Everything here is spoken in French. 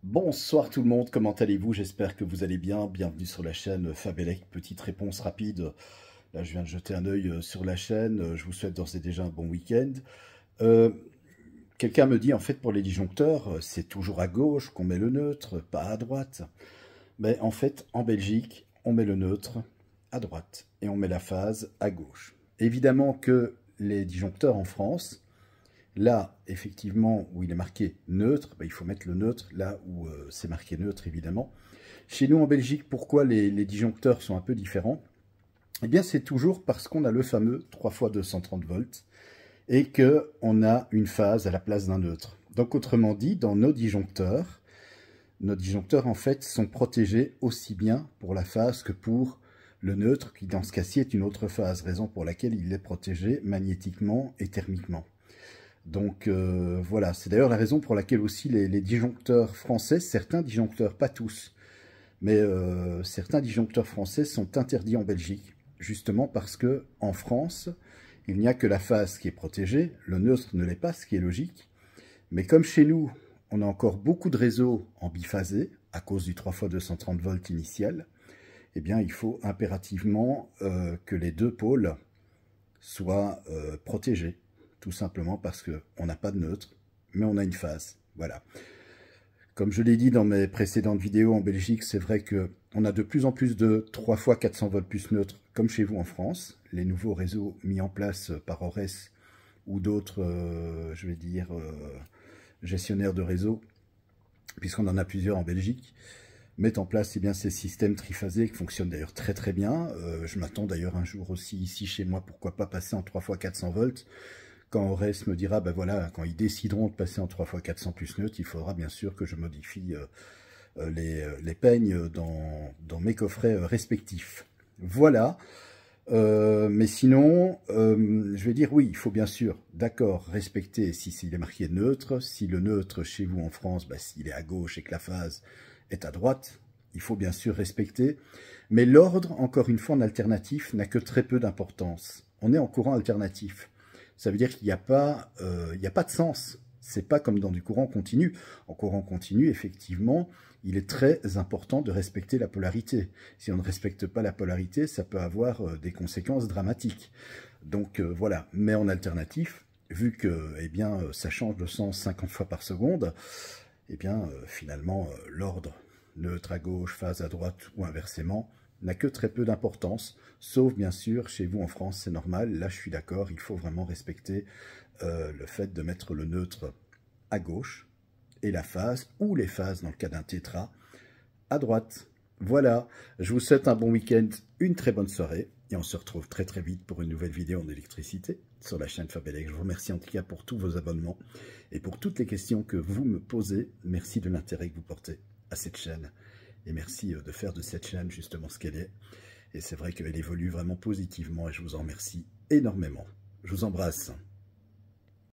Bonsoir tout le monde, comment allez-vous? J'espère que vous allez bien. Bienvenue sur la chaîne Fabelec. Petite réponse rapide. Là, je viens de jeter un œil sur la chaîne. Je vous souhaite d'ores et déjà un bon week-end. Euh, Quelqu'un me dit, en fait, pour les disjoncteurs, c'est toujours à gauche qu'on met le neutre, pas à droite. Mais en fait, en Belgique, on met le neutre à droite et on met la phase à gauche. Évidemment que les disjoncteurs en France, là, effectivement, où il est marqué neutre, il faut mettre le neutre là où c'est marqué neutre, évidemment. Chez nous, en Belgique, pourquoi les disjoncteurs sont un peu différents? Eh bien, c'est toujours parce qu'on a le fameux 3 fois 230 volts et qu'on a une phase à la place d'un neutre. Donc, autrement dit, dans nos disjoncteurs, en fait, sont protégés aussi bien pour la phase que pour le neutre, qui dans ce cas-ci est une autre phase, raison pour laquelle il est protégé magnétiquement et thermiquement. Donc voilà, c'est d'ailleurs la raison pour laquelle aussi les disjoncteurs français, certains disjoncteurs, pas tous, mais certains disjoncteurs français sont interdits en Belgique, justement parce que en France, il n'y a que la phase qui est protégée, le neutre ne l'est pas, ce qui est logique. Mais comme chez nous, on a encore beaucoup de réseaux en biphasé, à cause du 3 fois 230 volts initial, eh bien il faut impérativement que les deux pôles soient protégés. Tout simplement parce qu'on n'a pas de neutre, mais on a une phase. Voilà. Comme je l'ai dit dans mes précédentes vidéos en Belgique, c'est vrai qu'on a de plus en plus de 3 fois 400 volts plus neutres, comme chez vous en France. Les nouveaux réseaux mis en place par Ores ou d'autres, je vais dire, gestionnaires de réseau, puisqu'on en a plusieurs en Belgique, mettent en place bien, ces systèmes triphasés qui fonctionnent d'ailleurs très très bien. Je m'attends d'ailleurs un jour aussi ici chez moi, pourquoi pas passer en 3 fois 400 volts. Quand Ores me dira, ben voilà, quand ils décideront de passer en 3 fois 400 plus neutre, il faudra bien sûr que je modifie les peignes dans mes coffrets respectifs. Voilà. Mais sinon, je vais dire oui, il faut bien sûr, d'accord, respecter s'il est marqué neutre. Si le neutre chez vous en France, s'il est à gauche et que la phase est à droite, il faut bien sûr respecter. Mais l'ordre, encore une fois, en alternatif, n'a que très peu d'importance. On est en courant alternatif. Ça veut dire qu'il n'y a pas de sens. C'est pas comme dans du courant continu. En courant continu, effectivement, il est très important de respecter la polarité. Si on ne respecte pas la polarité, ça peut avoir des conséquences dramatiques. Donc voilà. Mais en alternatif, vu que ça change de sens 50 fois par seconde, finalement, l'ordre neutre à gauche, phase à droite ou inversement, n'a que très peu d'importance, sauf bien sûr, chez vous en France, c'est normal, là je suis d'accord, il faut vraiment respecter le fait de mettre le neutre à gauche et la phase, ou les phases dans le cas d'un tétra, à droite. Voilà, je vous souhaite un bon week-end, une très bonne soirée, et on se retrouve très très vite pour une nouvelle vidéo en électricité sur la chaîne Fabelec. Je vous remercie en tout cas pour tous vos abonnements et pour toutes les questions que vous me posez. Merci de l'intérêt que vous portez à cette chaîne. Et merci de faire de cette chaîne justement ce qu'elle est. Et c'est vrai qu'elle évolue vraiment positivement et je vous en remercie énormément. Je vous embrasse.